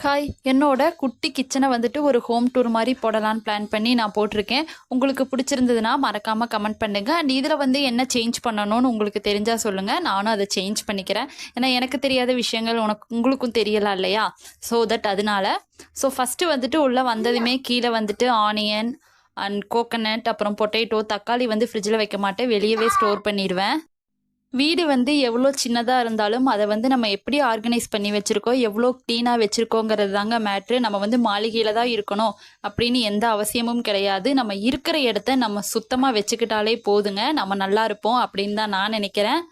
Hi, என்னோட குட்டி கிச்சனை வந்துட்டு ஒரு ஹோம் டூர் மாதிரி போடலான்னு பிளான் பண்ணி நான் போட்டிருக்கேன். உங்களுக்கு பிடிச்சிருந்ததுன்னா மறக்காமல் கமெண்ட் பண்ணுங்க. அண்ட் இதில் வந்து என்ன சேஞ்ச் பண்ணணும்னு உங்களுக்கு தெரிஞ்சால் சொல்லுங்கள், நானும் அதை சேஞ்ச் பண்ணிக்கிறேன். ஏன்னா எனக்கு தெரியாத விஷயங்கள் உங்களுக்கும் தெரியலாம் இல்லையா? ஸோ தட் அதனால ஃபஸ்ட்டு வந்துட்டு உள்ளே வந்ததுமே கீழே வந்துட்டு ஆனியன் அண்ட் கோகனட் அப்புறம் பொட்டேட்டோ தக்காளி வந்து ஃப்ரிட்ஜில் வைக்க மாட்டேன், வெளியவே ஸ்டோர் பண்ணிடுவேன். வீடு வந்து எவ்வளோ சின்னதாக இருந்தாலும் அதை வந்து நம்ம எப்படி ஆர்கனைஸ் பண்ணி வச்சுருக்கோம், எவ்வளோ க்ளீனாக வச்சுருக்கோங்கிறது தாங்க மேட்ரு. நம்ம வந்து மாளிகையில் தான் இருக்கணும் அப்படின்னு எந்த அவசியமும் கிடையாது. நம்ம இருக்கிற இடத்த நம்ம சுத்தமாக வச்சுக்கிட்டாலே போதுங்க, நம்ம நல்லா இருப்போம் அப்படின்னு தான் நான் நினைக்கிறேன்.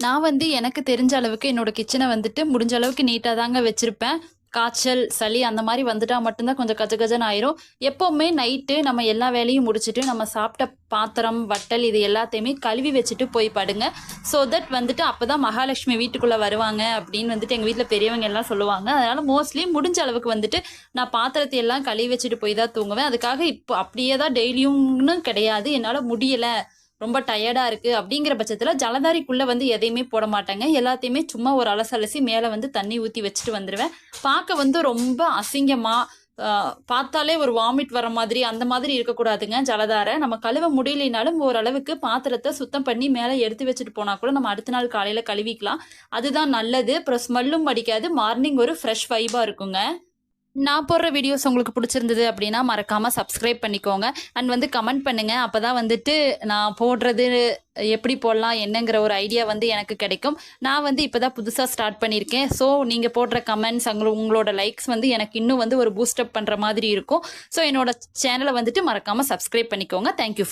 நான் வந்து எனக்கு தெரிஞ்ச அளவுக்கு என்னோடய கிச்சனை வந்துட்டு முடிஞ்ச அளவுக்கு நீட்டாக தாங்க வச்சுருப்பேன். காய்ச்சல் சளி அந்த மாதிரி வந்துட்டால் மட்டும்தான் கொஞ்சம் கஜ கஜன்னு ஆயிரும். எப்போவுமே நைட்டு நம்ம எல்லா வேலையும் முடிச்சுட்டு நம்ம சாப்பிட்ட பாத்திரம் வட்டல் இது எல்லாத்தையுமே கழுவி வச்சுட்டு போய் படுங்க. ஸோ தட் வந்துட்டு அப்போ தான் மகாலட்சுமி வீட்டுக்குள்ளே வருவாங்க அப்படின்னு வந்துட்டு எங்கள் வீட்டில் பெரியவங்க எல்லாம் சொல்லுவாங்க. அதனால் மோஸ்ட்லி முடிஞ்ச அளவுக்கு வந்துட்டு நான் பாத்திரத்தை எல்லாம் கழுவி வச்சுட்டு போய் தான் தூங்குவேன். அதுக்காக இப்போ அப்படியே தான் டெய்லியும்னு கிடையாது, என்னால் முடியலை ரொம்ப டயர்டாக இருக்குது அப்படிங்கிற பட்சத்தில் ஜலதாரிக்குள்ளே வந்து எதையுமே போட மாட்டாங்க. எல்லாத்தையுமே சும்மா ஒரு அலசி மேலே வந்து தண்ணி ஊற்றி வச்சுட்டு வந்துடுவேன். பார்க்க வந்து ரொம்ப அசிங்கமாக பார்த்தாலே ஒரு வாமிட் வர மாதிரி அந்த மாதிரி இருக்கக்கூடாதுங்க. ஜலதாரை நம்ம கழுவ முடியலைனாலும் ஓரளவுக்கு பாத்திரத்தை சுத்தம் பண்ணி மேலே எடுத்து வச்சுட்டு போனால் கூட நம்ம அடுத்த நாள் காலையில் கழுவிக்கலாம். அதுதான் நல்லது. அப்புறம் ஸ்மெல்லும் அடிக்காது, மார்னிங் ஒரு ஃப்ரெஷ் வைபாக இருக்குங்க. நான் போடுற வீடியோஸ் உங்களுக்கு பிடிச்சிருந்தது அப்படின்னா மறக்காமல் சப்ஸ்கிரைப் பண்ணிக்கோங்க. அண்ட் வந்து கமெண்ட் பண்ணுங்கள், அப்போ தான் வந்துட்டு நான் போடுறது எப்படி போடலாம் என்னங்கிற ஒரு ஐடியா வந்து எனக்கு கிடைக்கும். நான் வந்து இப்போ தான் புதுசாக ஸ்டார்ட் பண்ணியிருக்கேன். ஸோ நீங்கள் போடுற கமெண்ட்ஸ் உங்களோட லைக்ஸ் வந்து எனக்கு இன்னும் வந்து ஒரு பூஸ்டப் பண்ணுற மாதிரி இருக்கும். ஸோ என்னோட சேனலை வந்துட்டு மறக்காமல் சப்ஸ்கிரைப் பண்ணிக்கோங்க. தேங்க்யூ.